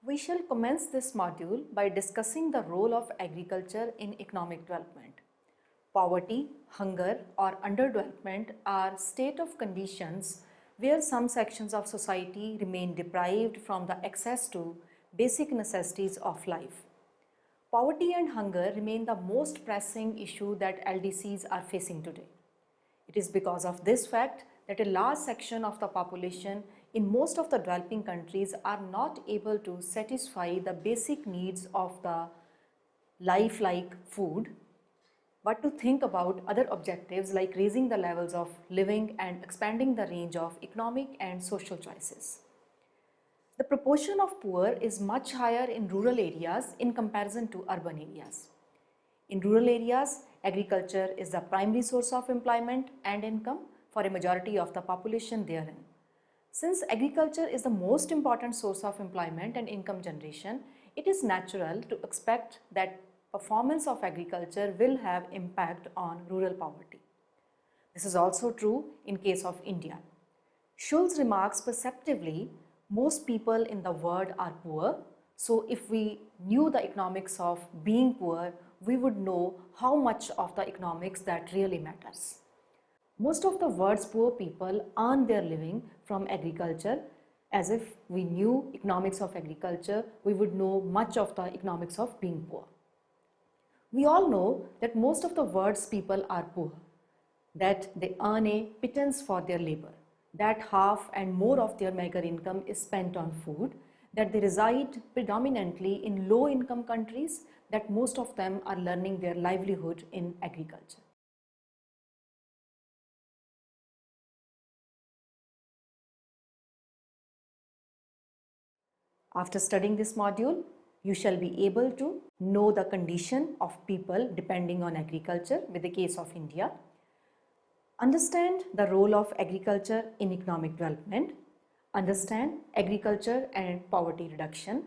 We shall commence this module by discussing the role of agriculture in economic development. Poverty, hunger, or underdevelopment are state of conditions where some sections of society remain deprived from the access to basic necessities of life. Poverty and hunger remain the most pressing issue that LDCs are facing today. It is because of this fact that a large section of the population in most of the developing countries are not able to satisfy the basic needs of the life like food, but to think about other objectives like raising the levels of living and expanding the range of economic and social choices. The proportion of poor is much higher in rural areas in comparison to urban areas. In rural areas, agriculture is the primary source of employment and income for a majority of the population therein. Since agriculture is the most important source of employment and income generation, it is natural to expect that performance of agriculture will have impact on rural poverty. This is also true in case of India. Schulz remarks perceptively, most people in the world are poor, so if we knew the economics of being poor, we would know how much of the economics that really matters. Most of the world's poor people earn their living from agriculture. As if we knew economics of agriculture, we would know much of the economics of being poor. We all know that most of the world's people are poor, that they earn a pittance for their labor, that half and more of their meager income is spent on food, that they reside predominantly in low-income countries, that most of them are learning their livelihood in agriculture. After studying this module, you shall be able to know the condition of people depending on agriculture with the case of India, understand the role of agriculture in economic development, understand agriculture and poverty reduction,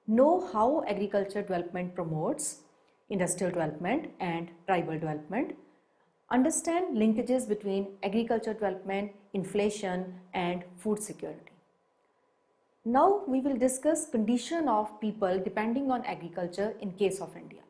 know how agriculture development promotes industrial development and tribal development, understand linkages between agriculture development, inflation and food security. Now we will discuss condition of people depending on agriculture in case of India.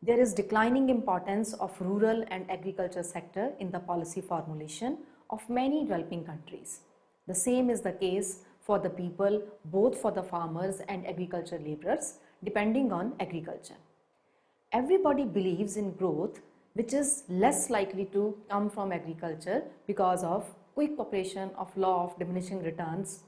There is declining importance of rural and agriculture sector in the policy formulation of many developing countries. The same is the case for the people, both for the farmers and agriculture laborers depending on agriculture. Everybody believes in growth, which is less likely to come from agriculture because of quick operation of law of diminishing returns.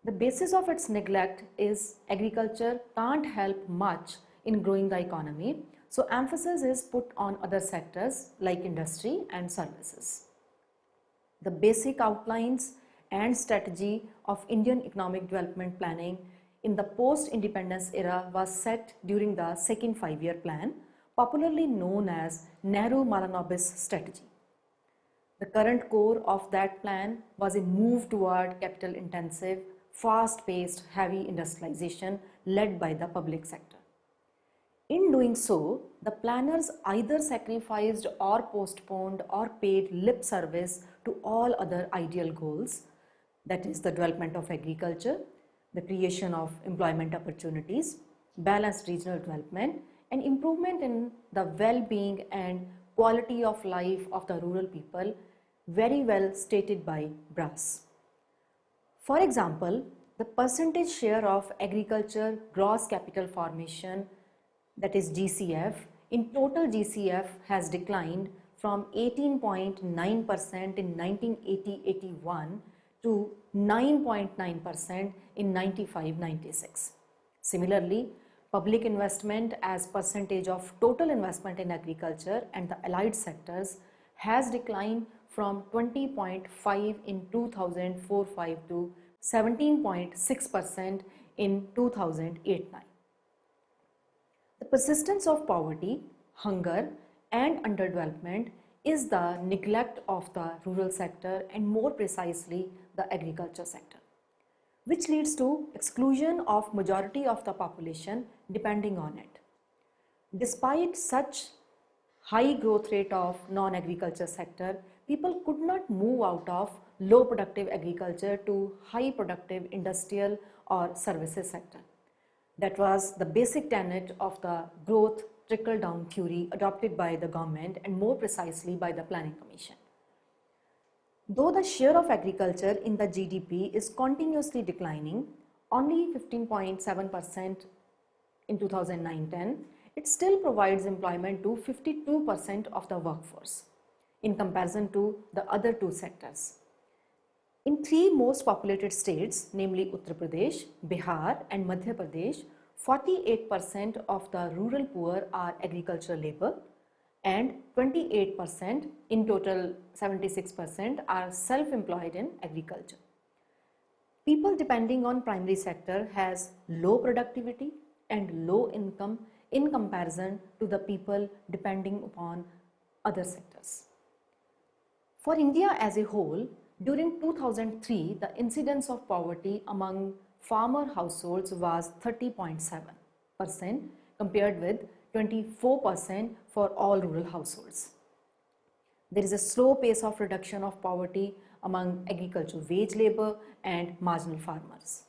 The basis of its neglect is agriculture can't help much in growing the economy, so emphasis is put on other sectors like industry and services. The basic outlines and strategy of Indian economic development planning in the post-independence era was set during the second five-year plan, popularly known as Nehru-Malanobis strategy. The current core of that plan was a move toward capital-intensive, fast-paced, heavy industrialization led by the public sector. In doing so, the planners either sacrificed or postponed or paid lip service to all other ideal goals, that is the development of agriculture, the creation of employment opportunities, balanced regional development, and improvement in the well-being and quality of life of the rural people, very well stated by Brass. For example, the percentage share of agriculture gross capital formation, that is GCF, in total GCF has declined from 18.9% in 1980-81 to 9.9% in 95-96. Similarly, public investment as percentage of total investment in agriculture and the allied sectors has declined from 20.5 in 2004-05 to 17.6% in 2008-09. The persistence of poverty, hunger and underdevelopment is the neglect of the rural sector and more precisely the agriculture sector, which leads to exclusion of majority of the population depending on it. Despite such high growth rate of non-agriculture sector, people could not move out of low productive agriculture to high productive industrial or services sector. That was the basic tenet of the growth trickle-down theory adopted by the government and more precisely by the Planning Commission. Though the share of agriculture in the GDP is continuously declining, only 15.7% in 2009-10, it still provides employment to 52% of the workforce in comparison to the other two sectors. In three most populated states, namely Uttar Pradesh, Bihar and Madhya Pradesh, 48% of the rural poor are agricultural labor and 28%, in total 76%, are self-employed in agriculture. People depending on primary sector has low productivity and low income in comparison to the people depending upon other sectors. For India as a whole, during 2003, the incidence of poverty among farmer households was 30.7% compared with 24% for all rural households. There is a slow pace of reduction of poverty among agricultural wage labor and marginal farmers.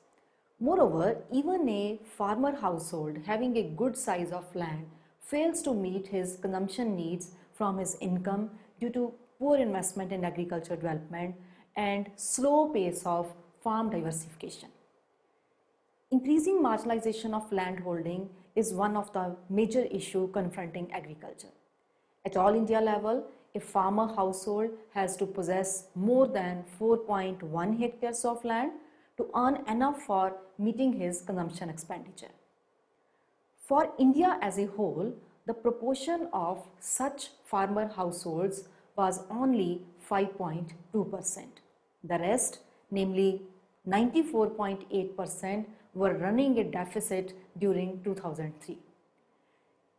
Moreover, even a farmer household having a good size of land fails to meet his consumption needs from his income due to poor investment in agricultural development and slow pace of farm diversification. Increasing marginalization of land holding is one of the major issues confronting agriculture. At all India level, a farmer household has to possess more than 4.1 hectares of land to earn enough for meeting his consumption expenditure. For India as a whole, the proportion of such farmer households was only 5.2%. The rest, namely 94.8%, were running a deficit during 2003.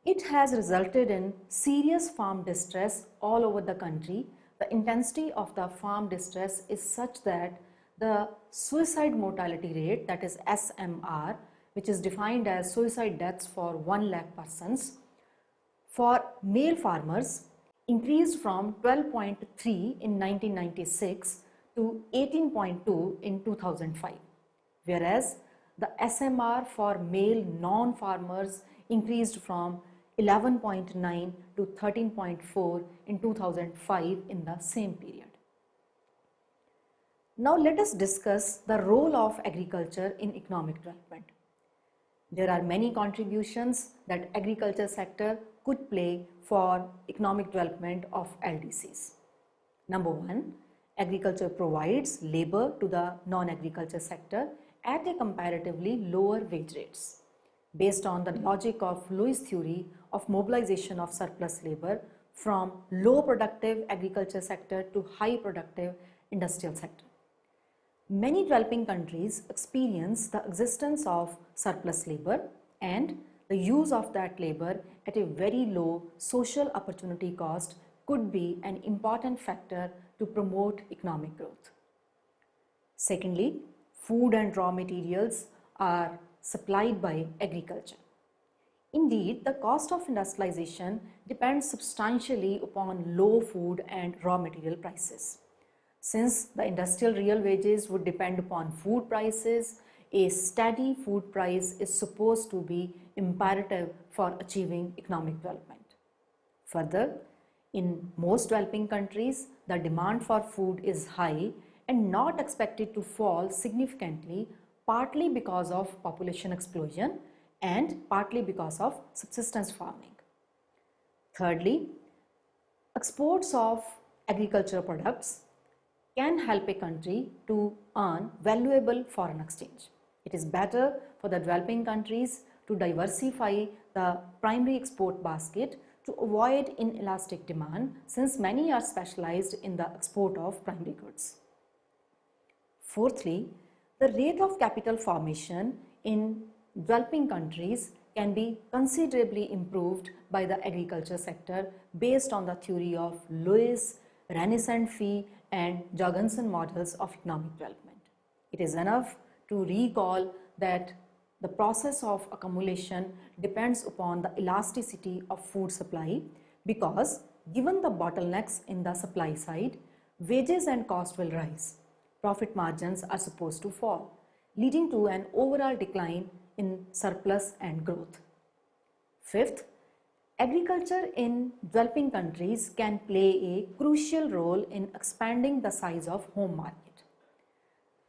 It has resulted in serious farm distress all over the country. The intensity of the farm distress is such that the suicide mortality rate, that is SMR, which is defined as suicide deaths for 1 lakh persons, for male farmers increased from 12.3 in 1996 to 18.2 in 2005, whereas the SMR for male non-farmers increased from 11.9 to 13.4 in 2005 in the same period. Now let us discuss the role of agriculture in economic development. There are many contributions that agriculture sector could play for economic development of LDCs. Number one, agriculture provides labor to the non-agriculture sector at a comparatively lower wage rates. Based on the logic of Lewis' theory of mobilization of surplus labor from low productive agriculture sector to high productive industrial sector. Many developing countries experience the existence of surplus labor and the use of that labor at a very low social opportunity cost could be an important factor to promote economic growth. Secondly, food and raw materials are supplied by agriculture. Indeed, the cost of industrialization depends substantially upon low food and raw material prices. Since the industrial real wages would depend upon food prices, a steady food price is supposed to be imperative for achieving economic development. Further, in most developing countries, the demand for food is high and not expected to fall significantly, partly because of population explosion and partly because of subsistence farming. Thirdly, exports of agricultural products can help a country to earn valuable foreign exchange. It is better for the developing countries to diversify the primary export basket to avoid inelastic demand, since many are specialized in the export of primary goods. Fourthly, the rate of capital formation in developing countries can be considerably improved by the agriculture sector based on the theory of Lewis, Renaissance and Jorgensen models of economic development. It is enough to recall that the process of accumulation depends upon the elasticity of food supply, because given the bottlenecks in the supply side, wages and cost will rise. Profit margins are supposed to fall, leading to an overall decline in surplus and growth. Fifth, agriculture in developing countries can play a crucial role in expanding the size of home market.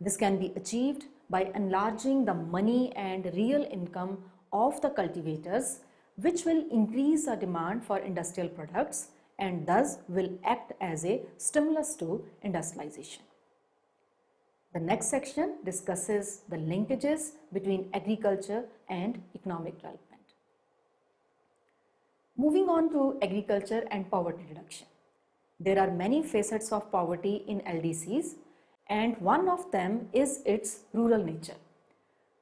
This can be achieved by enlarging the money and real income of the cultivators, which will increase the demand for industrial products and thus will act as a stimulus to industrialization. The next section discusses the linkages between agriculture and economic development. Moving on to agriculture and poverty reduction. There are many facets of poverty in LDCs, and one of them is its rural nature.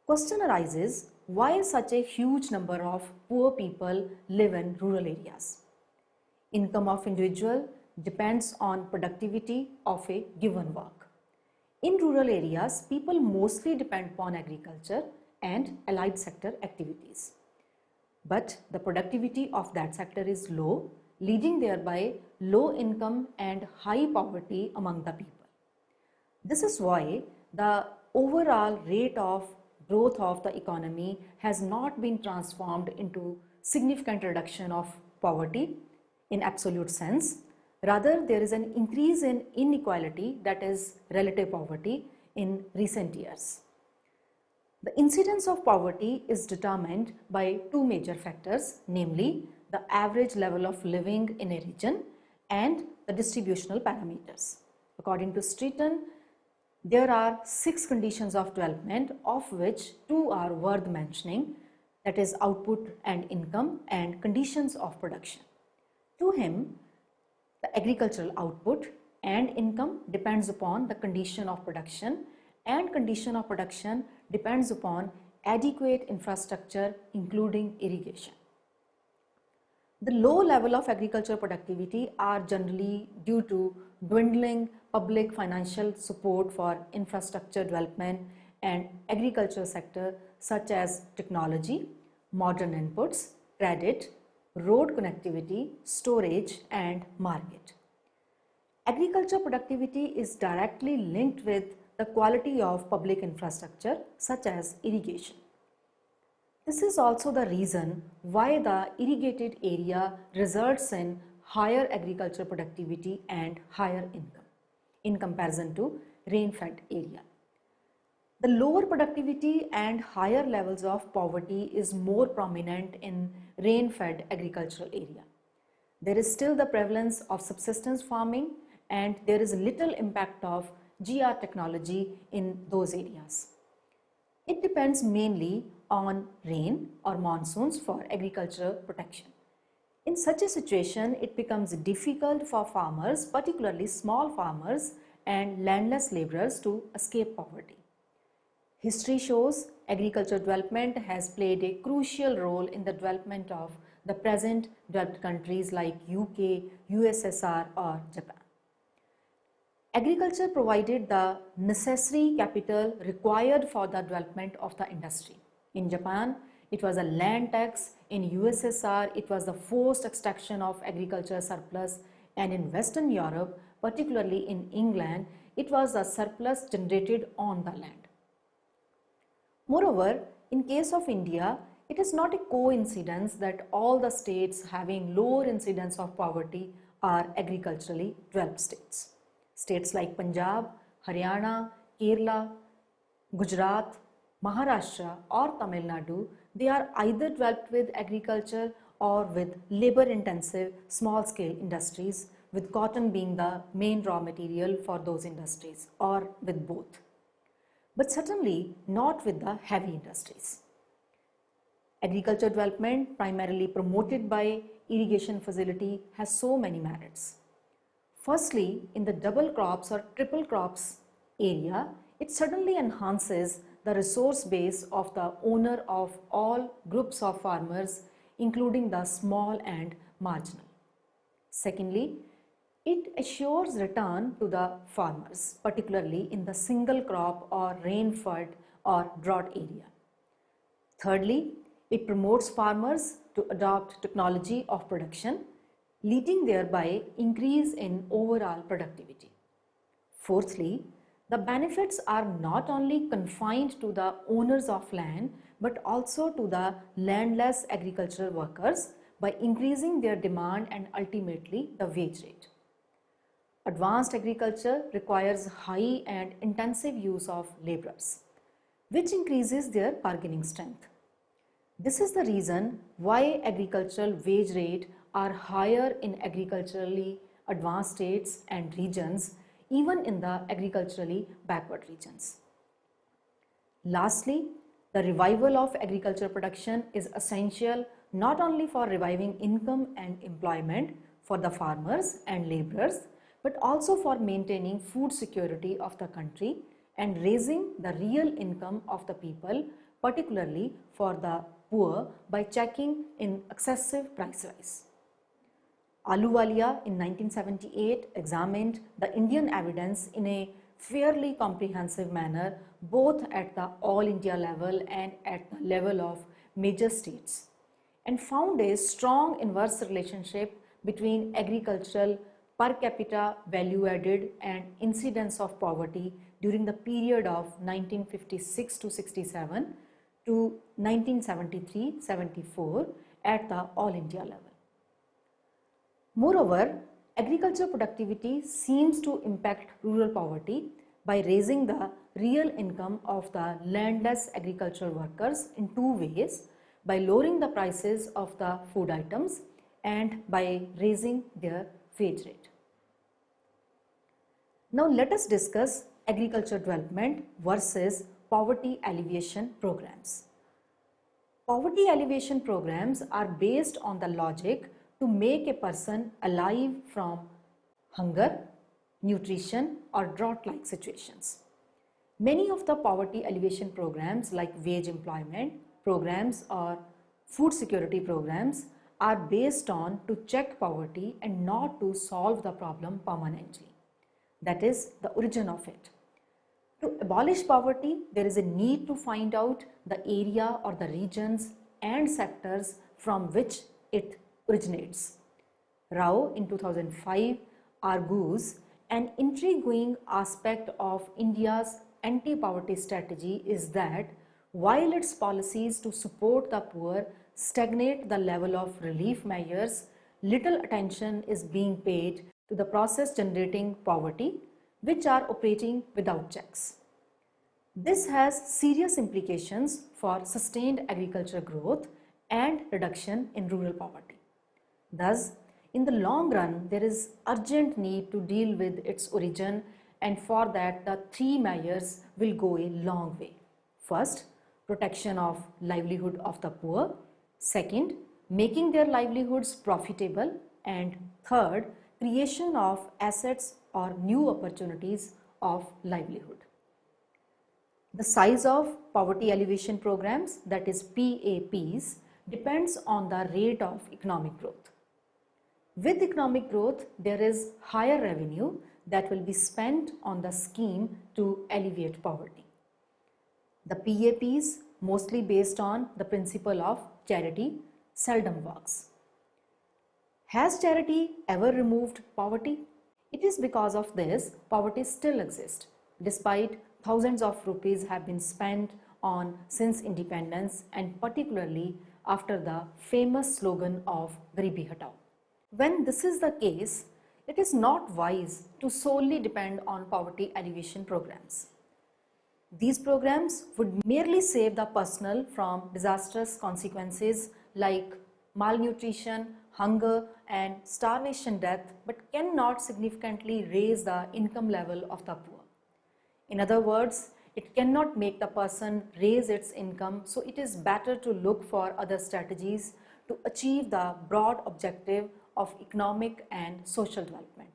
Question arises, why such a huge number of poor people live in rural areas? Income of individual depends on productivity of a given work. In rural areas, people mostly depend upon agriculture and allied sector activities. But the productivity of that sector is low, leading thereby low income and high poverty among the people. This is why the overall rate of growth of the economy has not been transformed into significant reduction of poverty in absolute sense. Rather, there is an increase in inequality, that is relative poverty, in recent years. The incidence of poverty is determined by two major factors, namely the average level of living in a region and the distributional parameters. According to Streeton, there are 6 conditions of development, of which 2 are worth mentioning, that is output and income and conditions of production. To him, the agricultural output and income depends upon the condition of production, and condition of production depends upon adequate infrastructure including irrigation. The low level of agricultural productivity are generally due to dwindling public financial support for infrastructure development and agricultural sector such as technology, modern inputs, credit, road connectivity, storage and market. Agriculture productivity is directly linked with the quality of public infrastructure such as irrigation. This is also the reason why the irrigated area results in higher agricultural productivity and higher income in comparison to rain-fed area. The lower productivity and higher levels of poverty is more prominent in rain-fed agricultural area. There is still the prevalence of subsistence farming and there is little impact of GR technology in those areas. It depends mainly on rain or monsoons for agricultural protection. In such a situation, it becomes difficult for farmers, particularly small farmers and landless laborers, to escape poverty. History shows agricultural development has played a crucial role in the development of the present developed countries like UK, USSR or Japan. Agriculture provided the necessary capital required for the development of the industry. In Japan, it was a land tax. In USSR, it was the forced extraction of agriculture surplus, and in Western Europe, particularly in England, it was the surplus generated on the land. Moreover, in case of India, it is not a coincidence that all the states having lower incidence of poverty are agriculturally developed states. States like Punjab, Haryana, Kerala, Gujarat, Maharashtra or Tamil Nadu, they are either developed with agriculture or with labor-intensive small-scale industries, with cotton being the main raw material for those industries, or with both. But certainly not with the heavy industries. Agriculture development, primarily promoted by irrigation facility, has so many merits. Firstly, in the double crops or triple crops area, it certainly enhances the resource base of the owner of all groups of farmers, including the small and marginal. Secondly, it assures return to the farmers, particularly in the single crop or rain-fed or drought area. Thirdly, it promotes farmers to adopt technology of production, leading thereby increase in overall productivity. Fourthly, The benefits are not only confined to the owners of land but also to the landless agricultural workers by increasing their demand and ultimately the wage rate. Advanced agriculture requires high and intensive use of laborers, which increases their bargaining strength. This is the reason why agricultural wage rates are higher in agriculturally advanced states and regions, even in the agriculturally backward regions. Lastly, the revival of agricultural production is essential not only for reviving income and employment for the farmers and laborers, but also for maintaining food security of the country and raising the real income of the people, particularly for the poor, by checking in excessive price rise. Ahluwalia in 1978 examined the Indian evidence in a fairly comprehensive manner both at the all India level and at the level of major states, and found a strong inverse relationship between agricultural per capita value added and incidence of poverty during the period of 1956 to 67 to 1973-74 at the all India level. Moreover, agriculture productivity seems to impact rural poverty by raising the real income of the landless agricultural workers in two ways: by lowering the prices of the food items and by raising their wage rate. Now let us discuss agriculture development versus poverty alleviation programs. Poverty alleviation programs are based on the logic to make a person alive from hunger, nutrition or drought-like situations. Many of the poverty alleviation programs like wage employment programs or food security programs are based on to check poverty and not to solve the problem permanently. That is the origin of it. To abolish poverty, there is a need to find out the area or the regions and sectors from which it originates. Rao in 2005 argues an intriguing aspect of India's anti-poverty strategy is that while its policies to support the poor stagnate the level of relief measures, little attention is being paid to the process generating poverty, which are operating without checks. This has serious implications for sustained agriculture growth and reduction in rural poverty. Thus, in the long run, there is urgent need to deal with its origin, and for that the three measures will go a long way. First, protection of livelihood of the poor. Second, making their livelihoods profitable. And third, creation of assets or new opportunities of livelihood. The size of poverty alleviation programs, that is PAPs, depends on the rate of economic growth. With economic growth, there is higher revenue that will be spent on the scheme to alleviate poverty. The PAPs, mostly based on the principle of charity, seldom works. Has charity ever removed poverty? It is because of this poverty still exists, despite thousands of rupees have been spent on since independence, and particularly after the famous slogan of Garibi Hatao. When this is the case, it is not wise to solely depend on poverty alleviation programs. These programs would merely save the personal from disastrous consequences like malnutrition, hunger and starvation death, but cannot significantly raise the income level of the poor. In other words, it cannot make the person raise its income, so it is better to look for other strategies to achieve the broad objective of economic and social development.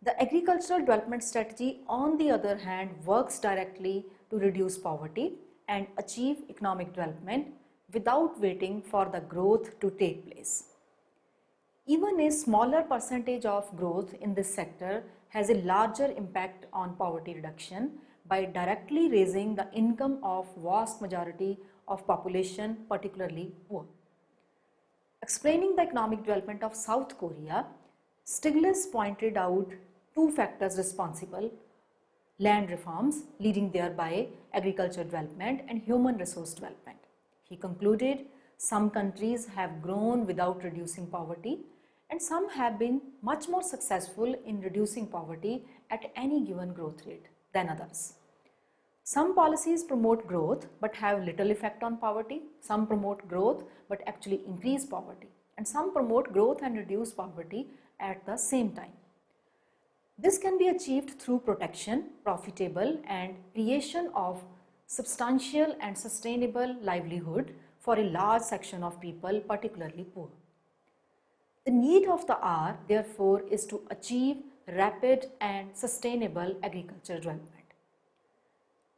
The agricultural development strategy, on the other hand, works directly to reduce poverty and achieve economic development without waiting for the growth to take place. Even a smaller percentage of growth in this sector has a larger impact on poverty reduction by directly raising the income of vast majority of population, particularly poor. Explaining the economic development of South Korea, Stiglitz pointed out two factors responsible land reforms, leading thereby agriculture development and human resource development. He concluded, some countries have grown without reducing poverty, and some have been much more successful in reducing poverty at any given growth rate than others. Some policies promote growth but have little effect on poverty. Some promote growth but actually increase poverty. And some promote growth and reduce poverty at the same time. This can be achieved through protection, profitable, and creation of substantial and sustainable livelihood for a large section of people, particularly poor. The need of the hour, therefore, is to achieve rapid and sustainable agriculture development.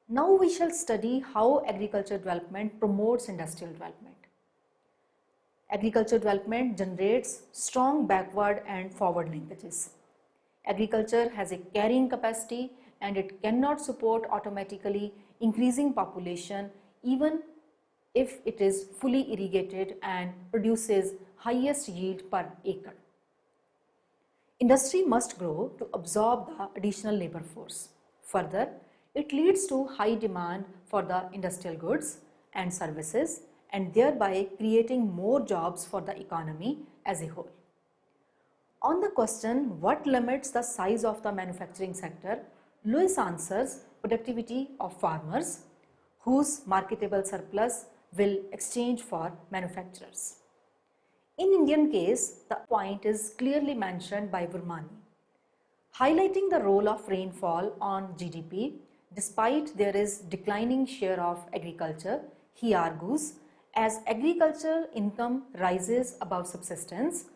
Now we shall study how agriculture development promotes industrial development. Agriculture development generates strong backward and forward linkages. Agriculture has a carrying capacity and it cannot support automatically increasing population even if it is fully irrigated and produces highest yield per acre. Industry must grow to absorb the additional labor force. Further, it leads to high demand for the industrial goods and services and thereby creating more jobs for the economy as a whole. On the question, what limits the size of the manufacturing sector, Lewis answers productivity of farmers whose marketable surplus will exchange for manufacturers. In Indian case, the point is clearly mentioned by Burmani. Highlighting the role of rainfall on GDP, despite there is declining share of agriculture, he argues, as agricultural income rises above subsistence,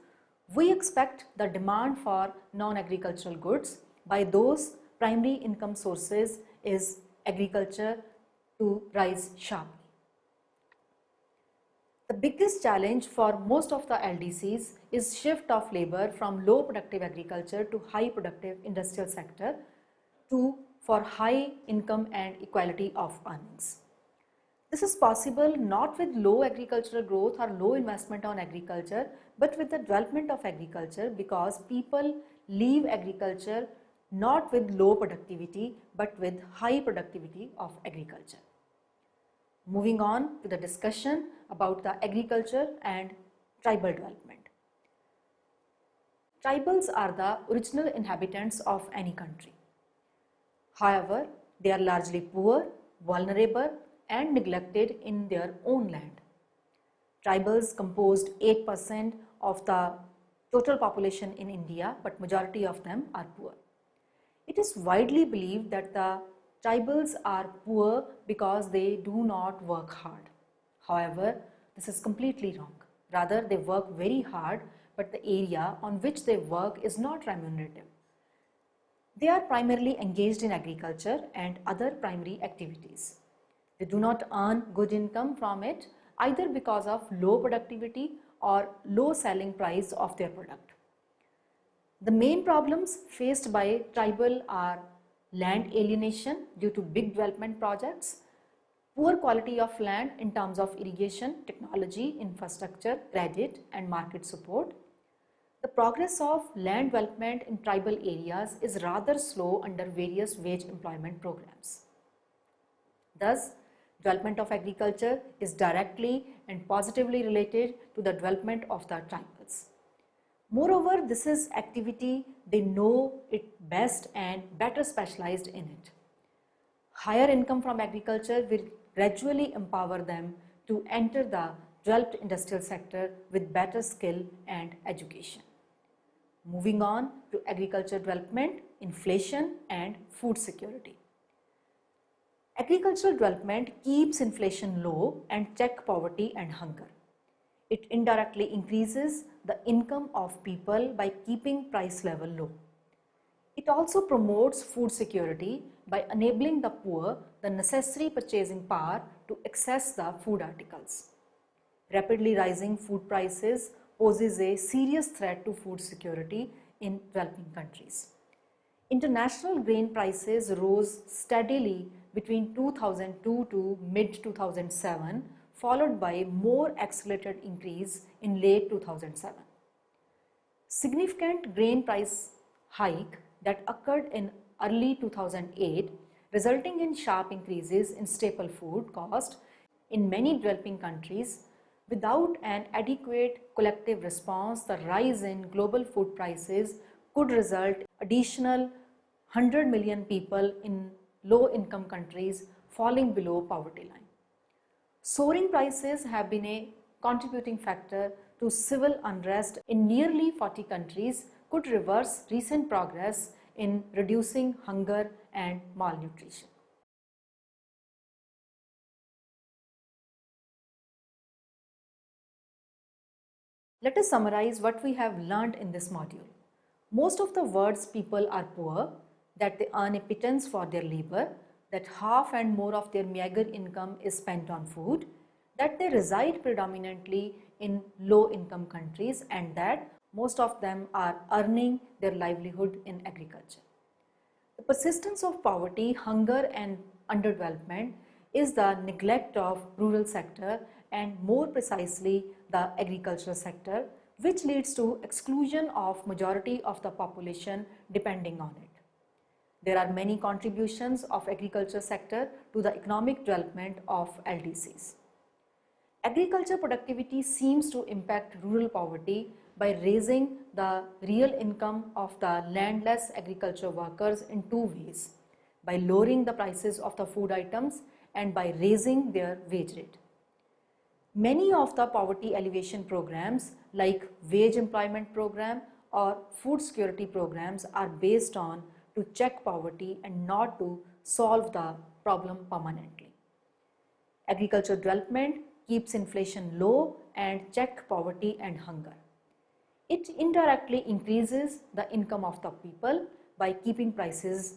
we expect the demand for non-agricultural goods by those primary income sources is agriculture to rise sharply. The biggest challenge for most of the LDCs is shift of labor from low productive agriculture to high productive industrial sector for high income and equality of earnings. This is possible not with low agricultural growth or low investment on agriculture, but with the development of agriculture, because people leave agriculture not with low productivity but with high productivity of agriculture. Moving on to the discussion about the agriculture and tribal development. Tribals are the original inhabitants of any country. However, they are largely poor, vulnerable, and neglected in their own land. Tribals composed 8% of the total population in India, but majority of them are poor. It is widely believed that the tribals are poor because they do not work hard. However, this is completely wrong. Rather, they work very hard, but the area on which they work is not remunerative. They are primarily engaged in agriculture and other primary activities. They do not earn good income from it either because of low productivity or low selling price of their product. The main problems faced by tribal are land alienation due to big development projects, poor quality of land in terms of irrigation, technology, infrastructure, credit and market support. The progress of land development in tribal areas is rather slow under various wage employment programs. Thus, development of agriculture is directly and positively related to the development of the tribals. Moreover, this is activity they know it best and better specialized in it. Higher income from agriculture will gradually empower them to enter the developed industrial sector with better skill and education. Moving on to agriculture development, inflation and food security. Agricultural development keeps inflation low and checks poverty and hunger. It indirectly increases the income of people by keeping price level low. It also promotes food security by enabling the poor the necessary purchasing power to access the food articles. Rapidly rising food prices poses a serious threat to food security in developing countries. International grain prices rose steadily between 2002 to mid-2007, followed by more accelerated increase in late 2007. Significant grain price hike that occurred in early 2008, resulting in sharp increases in staple food cost in many developing countries. Without an adequate collective response, the rise in global food prices could result in additional 100 million people in low-income countries falling below poverty line. Soaring prices have been a contributing factor to civil unrest in nearly 40 countries, could reverse recent progress in reducing hunger and malnutrition. Let us summarize what we have learned in this module. Most of the world's people are poor, that they earn a pittance for their labor, that half and more of their meager income is spent on food, that they reside predominantly in low-income countries, and that most of them are earning their livelihood in agriculture. The persistence of poverty, hunger and underdevelopment is the neglect of rural sector and more precisely the agricultural sector, which leads to exclusion of majority of the population depending on it. There are many contributions of agriculture sector to the economic development of LDCs. Agriculture productivity seems to impact rural poverty by raising the real income of the landless agriculture workers in two ways, by lowering the prices of the food items and by raising their wage rate. Many of the poverty alleviation programs like wage employment program or food security programs are based on to check poverty and not to solve the problem permanently. Agriculture development keeps inflation low and check poverty and hunger. It indirectly increases the income of the people by keeping prices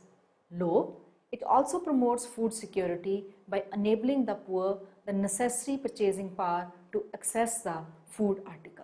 low. It also promotes food security by enabling the poor the necessary purchasing power to access the food articles.